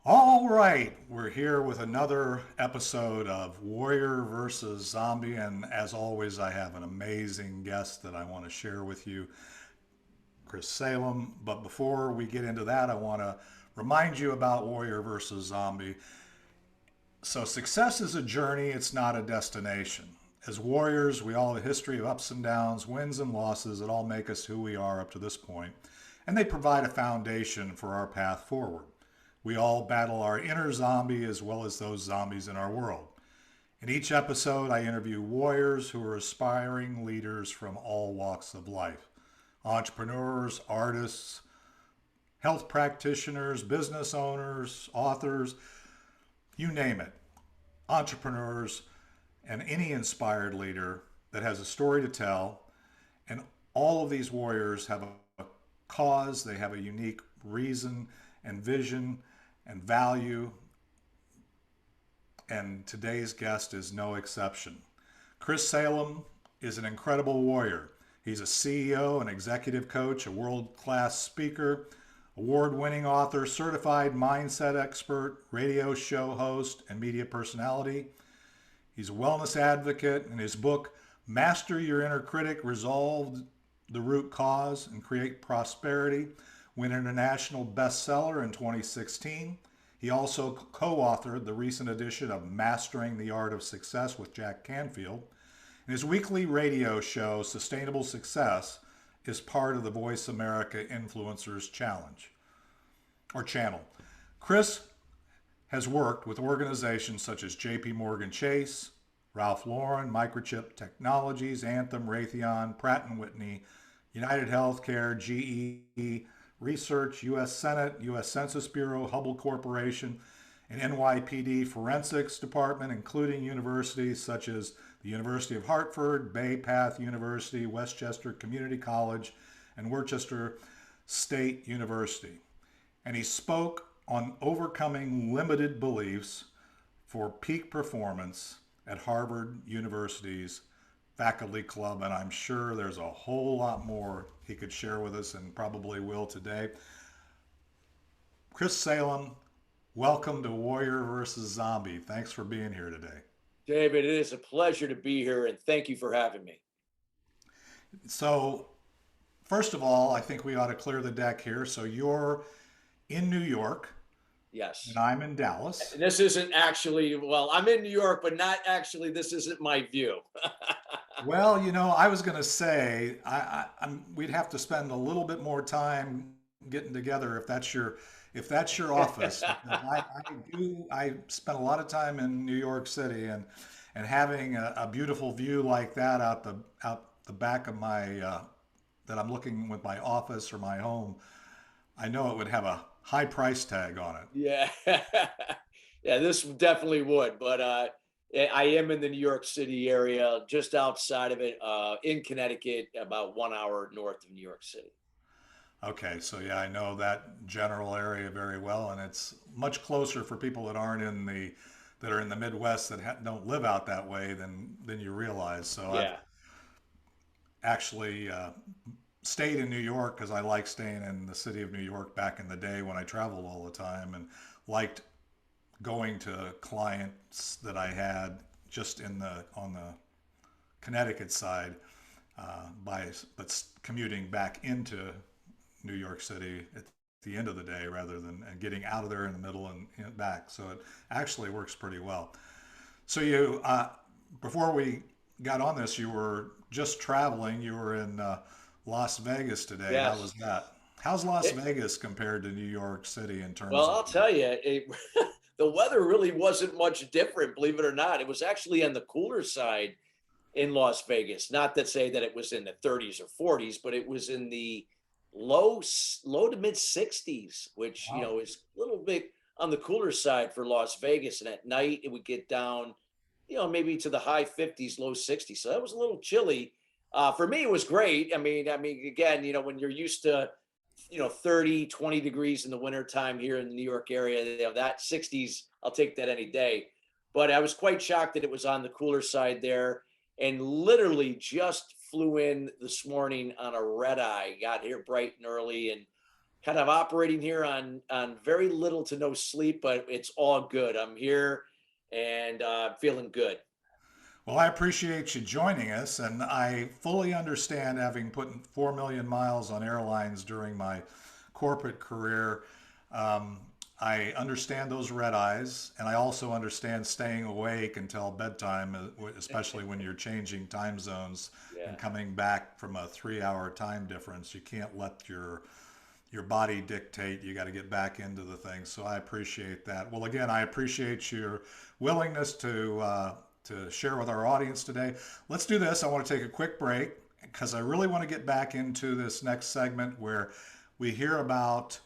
All right, we're here with another episode of Warrior versus Zombie, and as always, I have an amazing guest that I want to share with you, Chris Salem. But before we get into that, I want to remind you about Warrior versus Zombie. So, success is a journey, it's not a destination. As warriors, we all have a history of ups and downs, wins and losses that all make us who we are up to this point, and they provide a foundation for our path forward. We all battle our inner zombie as well as those zombies in our world. In each episode, I interview warriors who are aspiring leaders from all walks of life: entrepreneurs, artists, health practitioners, business owners, authors, you name it, entrepreneurs, and any inspired leader that has a story to tell. And all of these warriors have a cause, they have a unique reason and vision and value. And today's guest is no exception. Chris Salem is an incredible warrior. He's a CEO, an executive coach, a world-class speaker, award-winning author, certified mindset expert, radio show host, and media personality. He's a wellness advocate, and his book, Master Your Inner Critic, resolved the root cause and create prosperity, went international bestseller in 2016. He also co-authored the recent edition of Mastering the Art of Success with Jack Canfield. And his weekly radio show, Sustainable Success, is part of the Voice America Influencers Challenge, or channel. Chris has worked with organizations such as JP Morgan Chase, Ralph Lauren, Microchip Technologies, Anthem, Raytheon, Pratt Whitney, United Healthcare, GE Research, U.S. Senate, U.S. Census Bureau, Hubbell Corporation, and NYPD Forensics Department, including universities such as the University of Hartford, Bay Path University, Westchester Community College, and Worcester State University. And he spoke on overcoming limited beliefs for peak performance at Harvard University's faculty club, and I'm sure there's a whole lot more he could share with us and probably will today. Chris Salem, welcome to Warrior versus Zombie. Thanks for being here today. David, it is a pleasure to be here, and thank you for having me. So, first of all, I think we ought to clear the deck here. So, you're in New York, Yes. and I'm in Dallas. This isn't actually, well, I'm in New York, but not actually, this isn't my view. Well, I was going to say we'd have to spend a little bit more time getting together if that's your office. I spent a lot of time in New York City, and having a beautiful view like that out the back of my that I'm looking with my office or my home, I know it would have a high price tag on it. Yeah. Yeah, this definitely would, but I am in the New York City area, just outside of it, in Connecticut, about 1 hour north of New York City. Okay, so yeah, I know that general area very well, and it's much closer for people that are in the Midwest that don't live out that way than you realize. So I've Yeah. actually stayed in New York because I like staying in the city of New York back in the day when I traveled all the time, and liked going to clients that I had just on the Connecticut side, but commuting back into New York City at the end of the day rather than and getting out of there in the middle and back. So it actually works pretty well. So before we got on this, you were just traveling. You were in Las Vegas today. How Yes. was that? How's Las It, Vegas compared to New York City in terms well, of? I'll tell you, the weather really wasn't much different, believe it or not. It was actually on the cooler side in Las Vegas. Not to say that it was in the 30s or 40s, but it was in the low to mid 60s, which Wow. is a little bit on the cooler side for Las Vegas. And at night it would get down, maybe to the high 50s, low 60s. So that was a little chilly. For me, it was great. I mean, again, when you're used to 30, 20 degrees in the wintertime here in the New York area, that 60s, I'll take that any day. But I was quite shocked that it was on the cooler side there, and literally just flew in this morning on a red eye, got here bright and early, and kind of operating here on very little to no sleep, but it's all good. I'm here and feeling good. Well, I appreciate you joining us, and I fully understand, having put 4 million miles on airlines during my corporate career. Um, I understand those red eyes, and I also understand staying awake until bedtime, especially when you're changing time zones and Yeah. coming back from a 3-hour time difference. You can't let your body dictate. You got to get back into the thing. So I appreciate that. Well, again, I appreciate your willingness to share with our audience today. Let's do this. I want to take a quick break because I really want to get back into this next segment where we hear about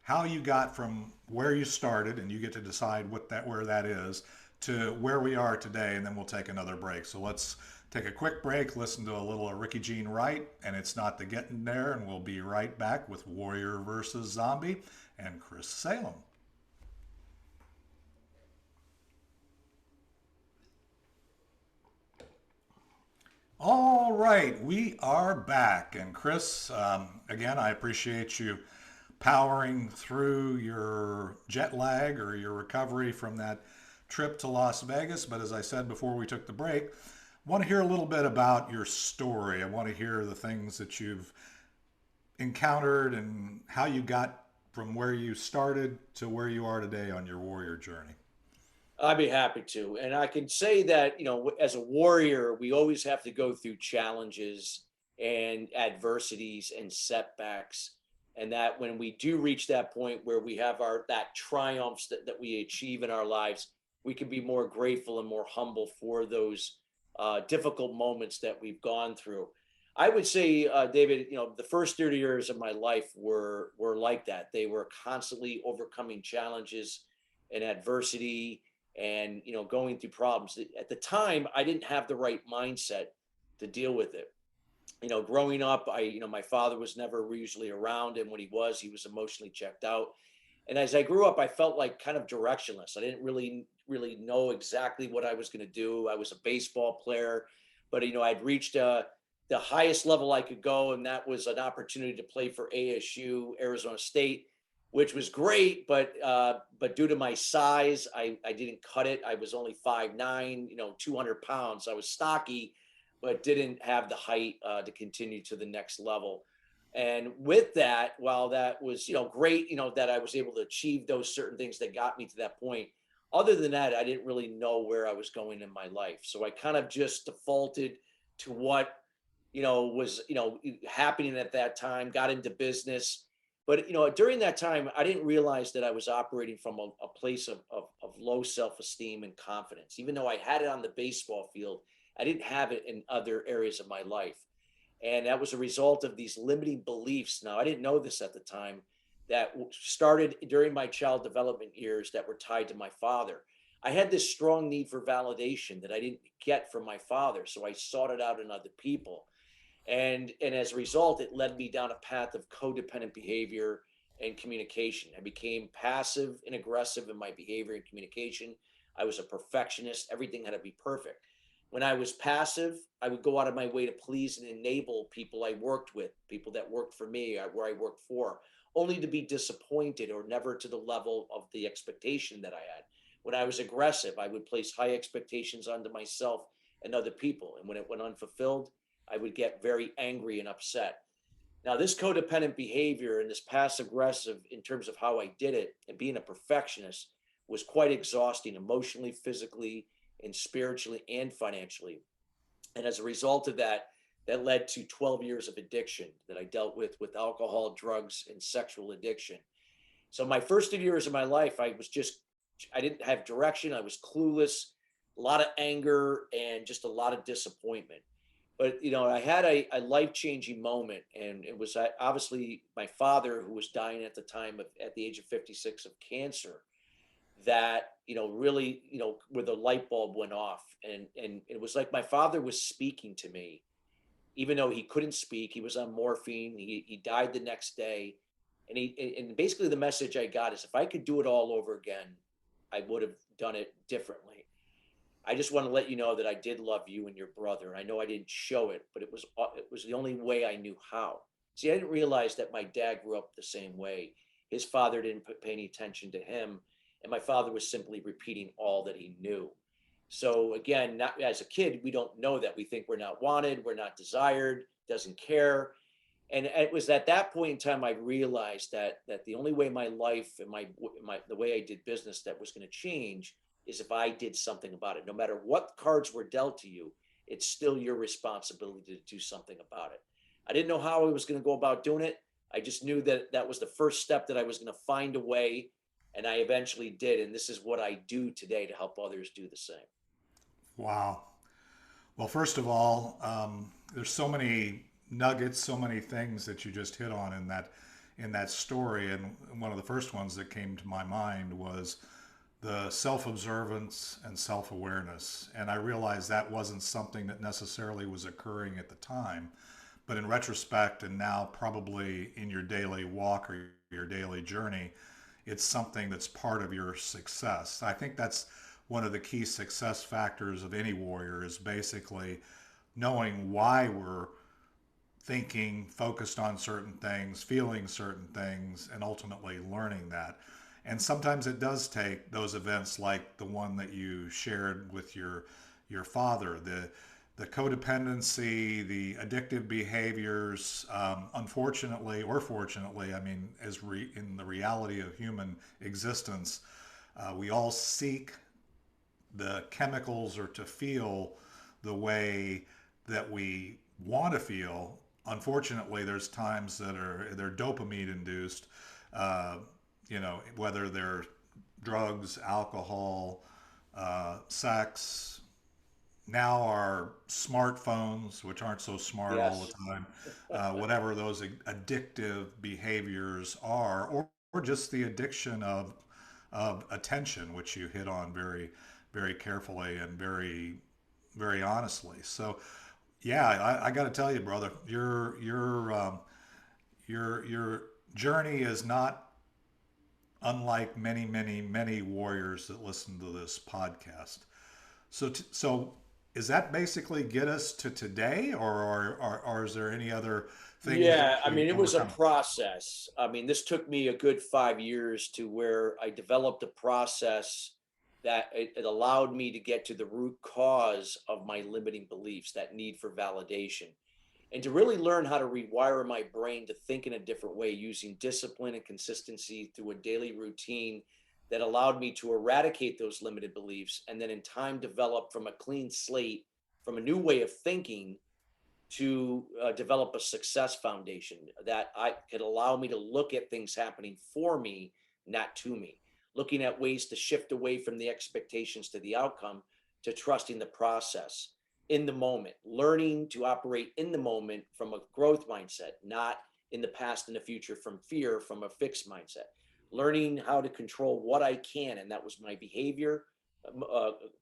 how you got from where you started, and you get to decide where that is, to where we are today, and then we'll take another break. So let's take a quick break, listen to a little of Ricky Jean Wright, and It's Not the Getting There, and we'll be right back with Warrior versus Zombie and Chris Salem. All right, we are back. And Chris, again, I appreciate you powering through your jet lag or your recovery from that trip to Las Vegas. But as I said before we took the break, I want to hear a little bit about your story. I want to hear the things that you've encountered and how you got from where you started to where you are today on your warrior journey. I'd be happy to. And I can say that, as a warrior, we always have to go through challenges and adversities and setbacks. And that when we do reach that point where we have that triumphs that we achieve in our lives, we can be more grateful and more humble for those difficult moments that we've gone through. I would say, David, the first 30 years of my life were like that. They were constantly overcoming challenges and adversity and going through problems. At the time, I didn't have the right mindset to deal with it. Growing up, my father was never usually around, and when he was emotionally checked out. And as I grew up, I felt like kind of directionless. I didn't really know exactly what I was going to do. I was a baseball player, but I'd reached the highest level I could go, and that was an opportunity to play for ASU, Arizona State, which was great. But due to my size, I didn't cut it. I was only 5'9", 200 pounds. I was stocky, but didn't have the height to continue to the next level. And with that, while that was, great, that I was able to achieve those certain things that got me to that point, other than that, I didn't really know where I was going in my life. So I kind of just defaulted to what, was, happening at that time, got into business. But, during that time, I didn't realize that I was operating from a place of low self-esteem and confidence. Even though I had it on the baseball field, I didn't have it in other areas of my life. And that was a result of these limiting beliefs. Now, I didn't know this at the time, that started during my child development years that were tied to my father. I had this strong need for validation that I didn't get from my father. So I sought it out in other people. And as a result, it led me down a path of codependent behavior and communication. I became passive and aggressive in my behavior and communication. I was a perfectionist. Everything had to be perfect. When I was passive, I would go out of my way to please and enable people I worked with, people that worked for me, where I worked for, only to be disappointed or never to the level of the expectation that I had. When I was aggressive, I would place high expectations onto myself and other people. And when it went unfulfilled, I would get very angry and upset. Now, this codependent behavior and this passive aggressive in terms of how I did it and being a perfectionist was quite exhausting emotionally, physically, and spiritually and financially. And as a result of that, that led to 12 years of addiction that I dealt with alcohol, drugs, and sexual addiction. So my first 2 years of my life, I didn't have direction. I was clueless, a lot of anger, and just a lot of disappointment. But I had a life-changing moment, and it was obviously my father, who was dying at the time at the age of 56 of cancer, that really where the light bulb went off. And it was like my father was speaking to me, even though he couldn't speak. He was on morphine. He died the next day. And basically the message I got is, if I could do it all over again, I would have done it differently. I just want to let you know that I did love you and your brother. I know I didn't show it, but it was the only way I knew how. See, I didn't realize that my dad grew up the same way. His father didn't pay any attention to him, and my father was simply repeating all that he knew. So again, not as a kid, we don't know that. We think we're not wanted, we're not desired, doesn't care. And it was at that point in time I realized that the only way my life and my the way I did business that was going to change is if I did something about it. No matter what cards were dealt to you, it's still your responsibility to do something about it. I didn't know how I was going to go about doing it. I just knew that that was the first step, that I was going to find a way, and I eventually did. And this is what I do today to help others do the same. Wow. Well, first of all, there's so many nuggets, so many things that you just hit on in that story, and one of the first ones that came to my mind was the self-observance and self-awareness. And I realized that wasn't something that necessarily was occurring at the time, but in retrospect, and now probably in your daily walk or your daily journey, it's something that's part of your success. I think that's one of the key success factors of any warrior, is basically knowing why we're thinking, focused on certain things, feeling certain things, and ultimately learning that. And sometimes it does take those events like the one that you shared with your father, the codependency, the addictive behaviors. Unfortunately or fortunately, I mean, in the reality of human existence, we all seek the chemicals or to feel the way that we want to feel. Unfortunately, there's times that they're dopamine induced, uh, whether they're drugs, alcohol, sex, now our smartphones, which aren't so smart all the Yes. time, whatever those addictive behaviors are, or just the addiction of attention, which you hit on very, very carefully and very, very honestly. So, yeah, I got to tell you, brother, your journey is not unlike many, many, many warriors that listen to this podcast. So is that basically get us to today, or is there any other things that Yeah, I you mean, it was a overcome? process. I mean, this took me a good 5 years to where I developed a process that it allowed me to get to the root cause of my limiting beliefs, that need for validation, and to really learn how to rewire my brain to think in a different way using discipline and consistency through a daily routine that allowed me to eradicate those limited beliefs, and then in time develop from a clean slate, from a new way of thinking, to develop a success foundation that I could allow me to look at things happening for me, not to me. Looking at ways to shift away from the expectations to the outcome, to trusting the process in the moment, learning to operate in the moment from a growth mindset, not in the past and the future from fear, from a fixed mindset. Learning how to control what I can, and that was my behavior,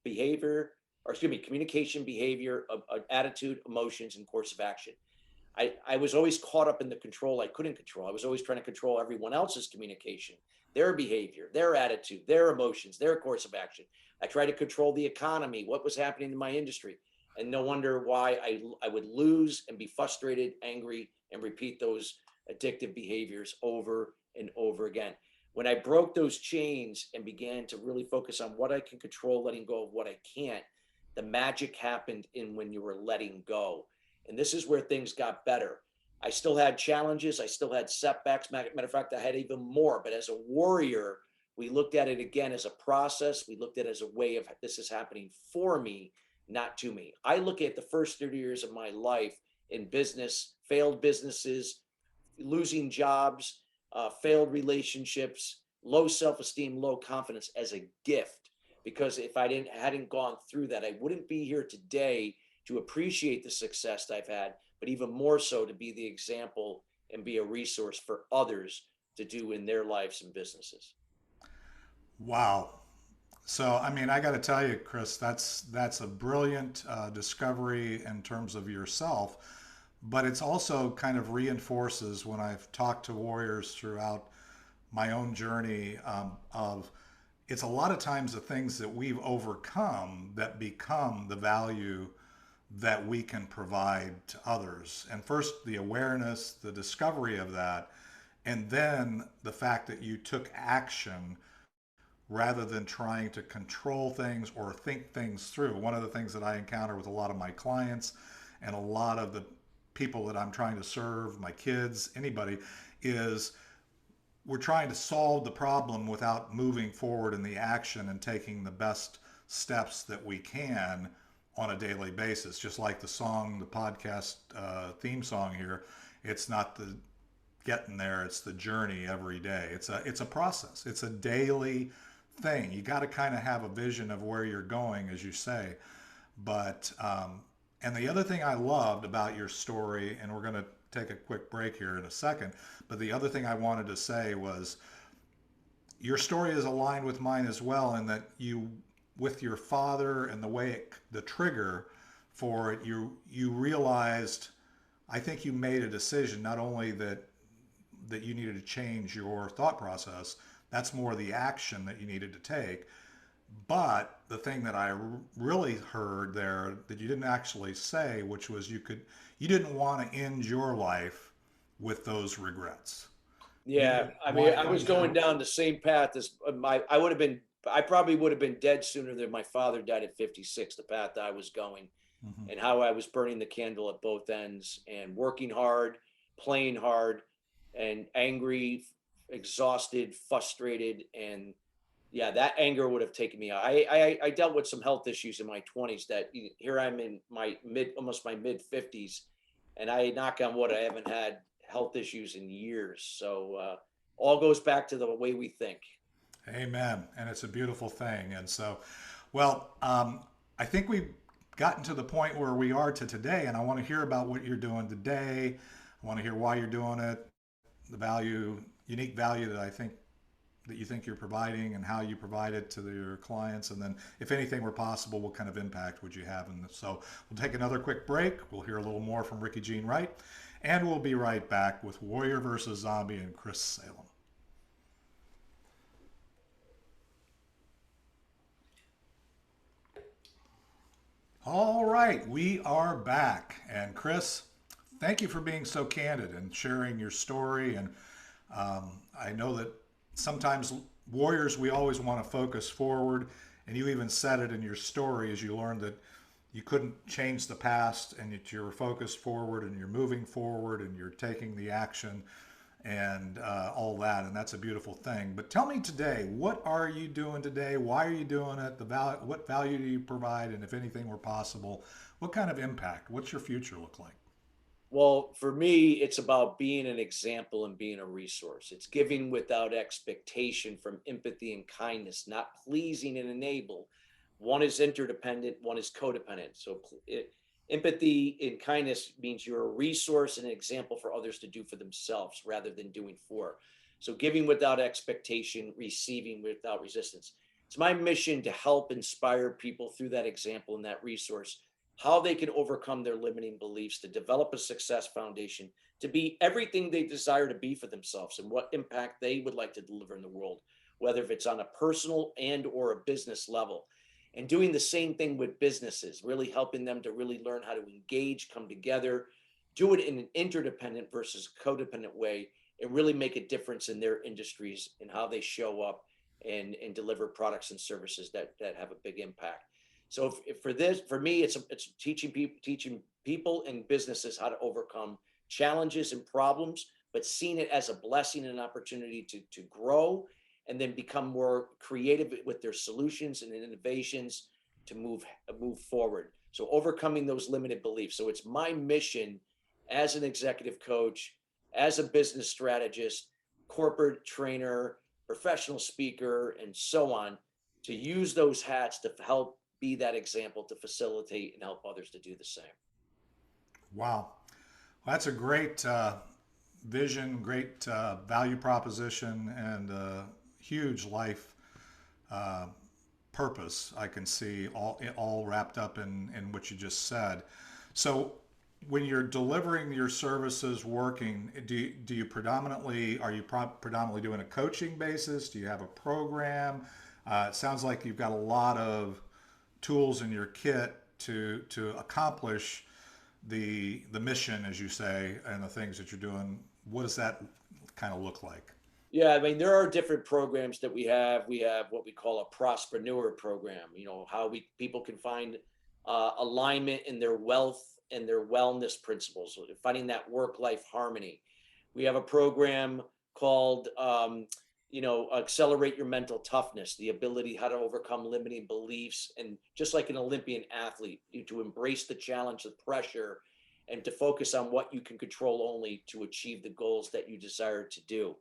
behavior, or excuse me, communication, behavior, attitude, emotions, and course of action. I was always caught up in the control I couldn't control. I was always trying to control everyone else's communication, their behavior, their attitude, their emotions, their course of action. I tried to control the economy, what was happening in my industry. And no wonder why I would lose and be frustrated, angry, and repeat those addictive behaviors over and over again. When I broke those chains and began to really focus on what I can control, letting go of what I can't, the magic happened in when you were letting go. And this is where things got better. I still had challenges, I still had setbacks. Matter of fact, I had even more. But as a warrior, we looked at it again as a process. We looked at it as a way of, this is happening for me, not to me. I look at the first 30 years of my life in business, failed businesses, losing jobs, failed relationships, low self-esteem, low confidence, as a gift. Because if I hadn't gone through that, I wouldn't be here today to appreciate the success that I've had, but even more so to be the example and be a resource for others to do in their lives and businesses. Wow. So, I mean, I got to tell you, Chris, that's a brilliant discovery in terms of yourself, but it's also kind of reinforces when I've talked to warriors throughout my own journey of it's a lot of times the things that we've overcome that become the value that we can provide to others. And first, the awareness, the discovery of that, and then the fact that you took action rather than trying to control things or think things through. One of the things that I encounter with a lot of my clients and a lot of the people that I'm trying to serve, my kids, anybody, is we're trying to solve the problem without moving forward in the action and taking the best steps that we can on a daily basis. Just like the song, the podcast theme song here, it's not the getting there, it's the journey every day. It's a process. It's a daily thing. You got to kind of have a vision of where you're going, as you say. But and the other thing I loved about your story, and we're going to take a quick break here in a second, but the other thing I wanted to say was your story is aligned with mine as well, in that you, with your father and the way the trigger for it, you realized, I think you made a decision, not only that you needed to change your thought process, that's more the action that you needed to take. But the thing that I really heard there that you didn't actually say, which was you didn't want to end your life with those regrets. Yeah, I mean, I was going down the same path as I probably would have been dead sooner than my father died at 56, the path I was going, and how I was burning the candle at both ends and working hard, playing hard, and angry, exhausted, frustrated. And yeah, that anger would have taken me out. I dealt with some health issues in my 20s that here I'm in my almost my mid 50s, and I knock on wood, I haven't had health issues in years. So all goes back to the way we think. Amen. And it's a beautiful thing. And so, well, I think we've gotten to the point where we are to today, and I want to hear about what you're doing today. I want to hear why you're doing it, the unique value that you think you're providing, and how you provide it to your clients. And then if anything were possible, what kind of impact would you have? And so we'll take another quick break. We'll hear a little more from Ricky Jean Wright, and we'll be right back with Warrior versus Zombie and Chris Salem. All right, we are back. And Chris, thank you for being so candid and sharing your story. And I know that sometimes warriors, we always want to focus forward. And you even said it in your story as you learned that you couldn't change the past, and that you're focused forward and you're moving forward and you're taking the action and all that. And that's a beautiful thing. But tell me today, what are you doing today? Why are you doing it? What value do you provide? And if anything were possible, what kind of impact? What's your future look like? Well, for me, it's about being an example and being a resource. It's giving without expectation from empathy and kindness, not pleasing and enable. One is interdependent, one is codependent. So empathy and kindness means you're a resource and an example for others to do for themselves rather than doing for. So giving without expectation, receiving without resistance. It's my mission to help inspire people through that example and that resource, how they can overcome their limiting beliefs, to develop a success foundation, to be everything they desire to be for themselves, and what impact they would like to deliver in the world, whether if it's on a personal and or a business level. And doing the same thing with businesses, really helping them to really learn how to engage, come together, do it in an interdependent versus codependent way, and really make a difference in their industries and how they show up and deliver products and services that have a big impact. So for me, it's teaching people and businesses how to overcome challenges and problems, but seeing it as a blessing and an opportunity to grow, and then become more creative with their solutions and innovations to move forward. So overcoming those limited beliefs. So it's my mission as an executive coach, as a business strategist, corporate trainer, professional speaker, and so on, to use those hats to help be that example, to facilitate and help others to do the same. Wow. Well, that's a great vision, great value proposition, and huge life purpose. I can see all wrapped up in what you just said. So when you're delivering your services, working, are you predominantly doing a coaching basis? Do you have a program? It sounds like you've got a lot of tools in your kit to accomplish the mission, as you say, and the things that you're doing? What does that kind of look like? Yeah, I mean, there are different programs that we have. We have what we call a Prospreneur program, how people can find alignment in their wealth and their wellness principles, so finding that work-life harmony. We have a program called, Accelerate Your Mental Toughness, the ability how to overcome limiting beliefs. And just like an Olympian athlete, to embrace the challenge, the pressure, and to focus on what you can control only to achieve the goals that you desire to do.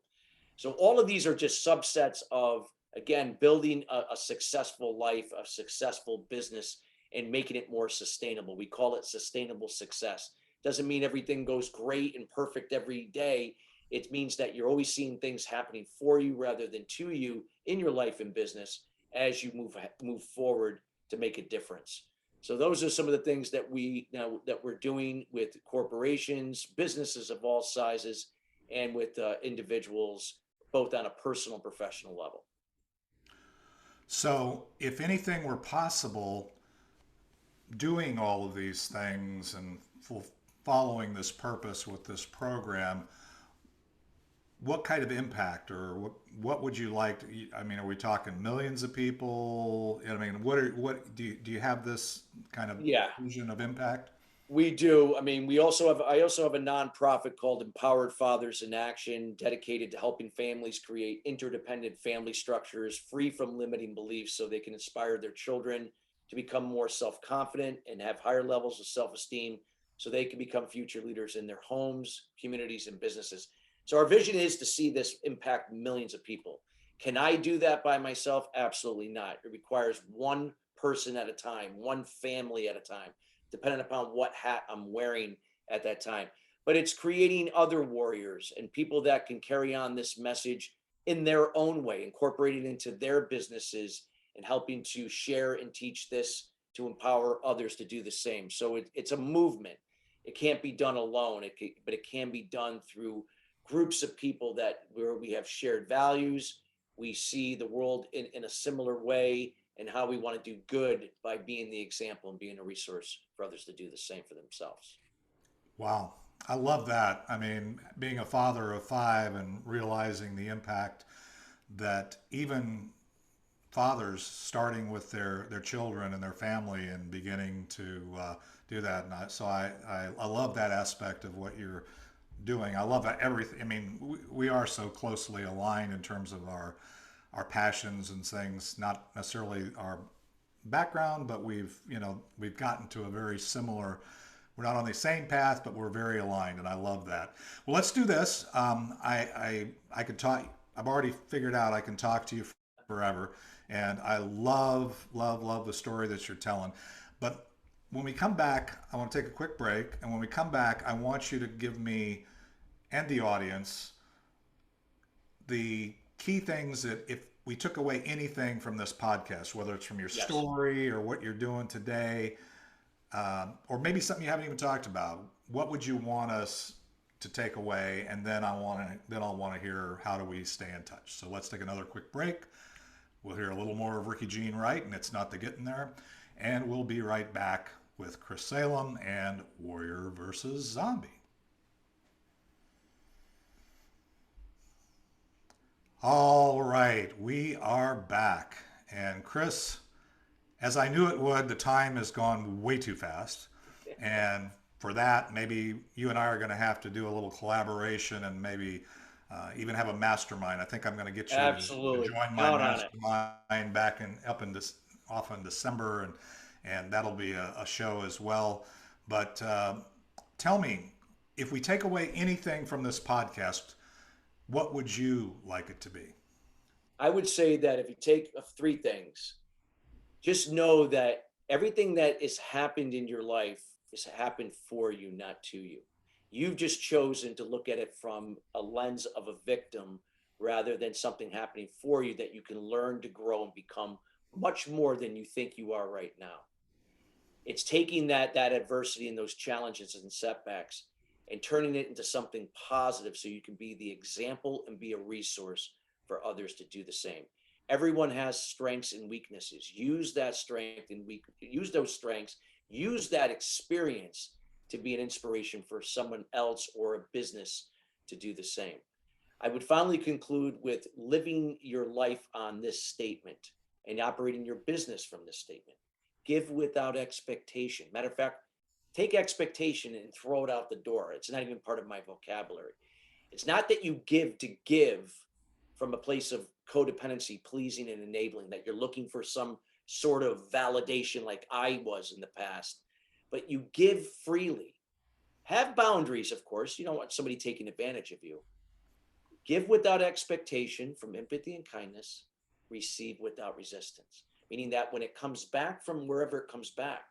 So all of these are just subsets of, again, building a successful life, a successful business, and making it more sustainable. We call it sustainable success. Doesn't mean everything goes great and perfect every day. It means that you're always seeing things happening for you rather than to you in your life and business as you move forward to make a difference. So those are some of the things that we're doing with corporations, businesses of all sizes, and with individuals, both on a personal and professional level. So, if anything were possible, doing all of these things and following this purpose with this program, what kind of impact, or what would you like to, I mean, are we talking millions of people? I mean, what do you have this kind of Yeah, vision of impact? we do. I mean, I also have a nonprofit called Empowered Fathers in Action, dedicated to helping families create interdependent family structures free from limiting beliefs so they can inspire their children to become more self-confident and have higher levels of self-esteem so they can become future leaders in their homes, communities, and businesses. So our vision is to see this impact millions of people. Can I do that by myself? Absolutely not. It requires one person at a time, one family at a time, depending upon what hat I'm wearing at that time. But it's creating other warriors and people that can carry on this message in their own way, incorporating it into their businesses and helping to share and teach this to empower others to do the same. So it's a movement. It can't be done alone, but it can be done through groups of people where we have shared values. We see the world in a similar way, and how we want to do good by being the example and being a resource for others to do the same for themselves. Wow. I love that. I mean, being a father of five and realizing the impact that even fathers, starting with their children and their family, and beginning to do that. And I love that aspect of what you're doing. I love everything. I mean, we are so closely aligned in terms of our passions and things, not necessarily our background, but we've gotten to a very similar, we're not on the same path, but we're very aligned, and I love that. Well, let's do this. I could talk, I've already figured out I can talk to you forever, and I love the story that you're telling. But when we come back, I want to take a quick break, and when we come back, I want you to give me and the audience the key things that, if we took away anything from this podcast, whether it's from your Yes. story or what you're doing today, or maybe something you haven't even talked about, what would you want us to take away? And then I'll want to hear, how do we stay in touch? So let's take another quick break. We'll hear a little more of Ricky Jean Wright, and It's Not the Getting There. And we'll be right back with Chris Salem and Warrior versus Zombie. All right, we are back. And Chris, as I knew it would, the time has gone way too fast. And for that, maybe you and I are going to have to do a little collaboration, and maybe even have a mastermind. I think I'm going to get you Absolutely. to join my Count on it. mastermind back off in December, and that'll be a show as well. But tell me, if we take away anything from this podcast, what would you like it to be? I would say that if you take three things, just know that everything that has happened in your life has happened for you, not to you. You've just chosen to look at it from a lens of a victim rather than something happening for you that you can learn to grow and become much more than you think you are right now. It's taking that adversity and those challenges and setbacks and turning it into something positive so you can be the example and be a resource for others to do the same. Everyone has strengths and weaknesses. Use that strength and use those strengths use that experience to be an inspiration for someone else or a business to do the same. I would finally conclude with living your life on this statement and operating your business from this statement. Give without expectation. Matter of fact, take expectation and throw it out the door. It's not even part of my vocabulary. It's not that you give to give from a place of codependency, pleasing and enabling, that you're looking for some sort of validation like I was in the past, but you give freely. Have boundaries, of course. You don't want somebody taking advantage of you. Give without expectation from empathy and kindness, receive without resistance. Meaning that when it comes back from wherever it comes back,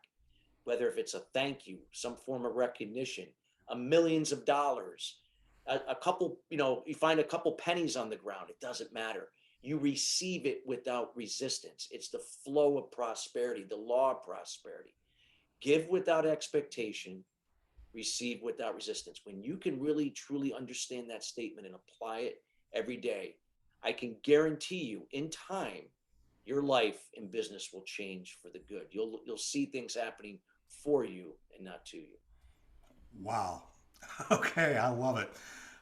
whether if it's a thank you, some form of recognition, millions of dollars, a couple, you find a couple pennies on the ground, it doesn't matter. You receive it without resistance. It's the flow of prosperity, the law of prosperity. Give without expectation, receive without resistance. When you can really truly understand that statement and apply it every day, I can guarantee you in time, your life and business will change for the good. You'll see things happening for you and not to you. Wow. Okay, I love it.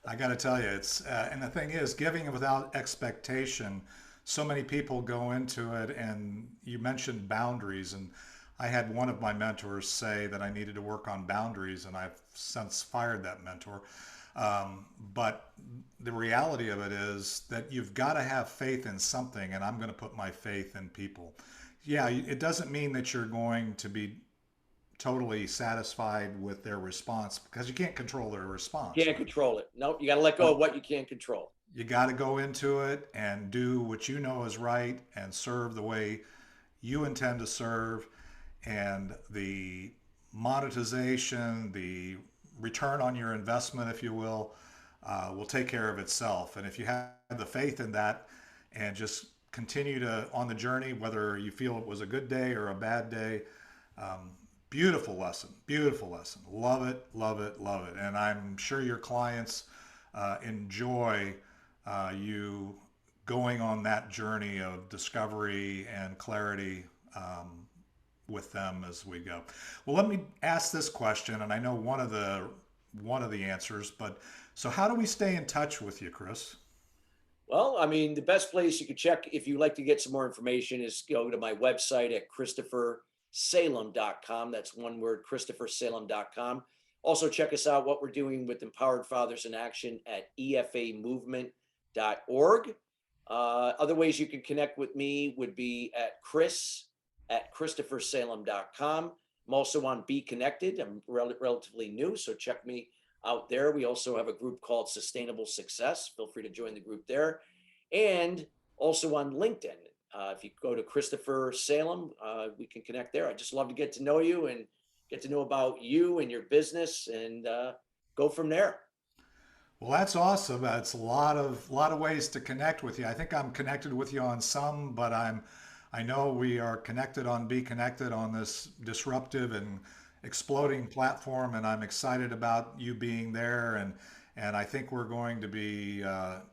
I got to tell you, and the thing is, giving without expectation. So many people go into it, and you mentioned boundaries, and I had one of my mentors say that I needed to work on boundaries, and I've since fired that mentor. But the reality of it is that you've got to have faith in something, and I'm going to put my faith in people. Yeah, it doesn't mean that you're going to be totally satisfied with their response because you can't control their response, Can't right? control it. Nope, you got to let go of what you can't control. You got to go into it and do what you know is right and serve the way you intend to serve, and the monetization, the return on your investment, if you will take care of itself. And if you have the faith in that and just continue to on the journey, whether you feel it was a good day or a bad day, beautiful lesson, beautiful lesson. Love it, love it, love it. And I'm sure your clients enjoy you going on that journey of discovery and clarity with them as we go. Well, let me ask this question, and I know one of the answers, but so how do we stay in touch with you, Chris? Well, I mean, the best place you could check if you'd like to get some more information is go to my website at ChristopherSalem.com. That's one word, ChristopherSalem.com. Also, check us out what we're doing with Empowered Fathers in Action at EFAmovement.org. Other ways you can connect with me would be at Chris@ChristopherSalem.com. I'm also on Be Connected. I'm relatively new, so check me out there. We also have a group called Sustainable Success. Feel free to join the group there. And also on LinkedIn. If you go to Christopher Salem, we can connect there. I just love to get to know you and get to know about you and your business and go from there. Well, that's awesome. It's a lot of ways to connect with you. I think I'm connected with you on some, but I know we are connected on Be Connected on this disruptive and exploding platform, and I'm excited about you being there. And I think we're going to be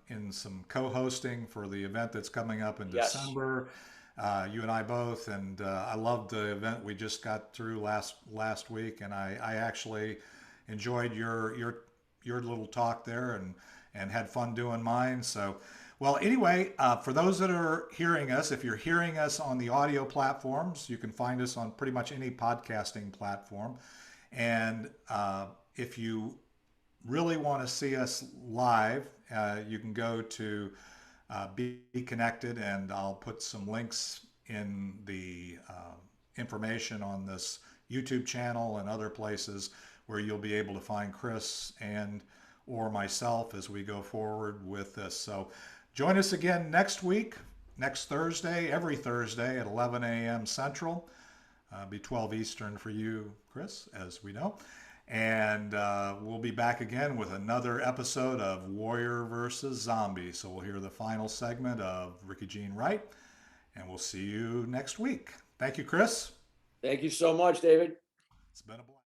in some co-hosting for the event that's coming up in Yes. December. You and I both, and I loved the event we just got through last week, and I actually enjoyed your little talk there and had fun doing mine. So, well, anyway, for those that are hearing us, if you're hearing us on the audio platforms, you can find us on pretty much any podcasting platform. And if you really want to see us live, you can go to Be Connected, and I'll put some links in the information on this YouTube channel and other places where you'll be able to find Chris and or myself as we go forward with this. So join us again next week, next Thursday, every Thursday at 11 a.m. Central. Be 12 Eastern for you, Chris, as we know. And we'll be back again with another episode of Warrior versus Zombie. So we'll hear the final segment of Ricky Jean Wright, and we'll see you next week. Thank you, Chris. Thank you so much, David. It's been a blast.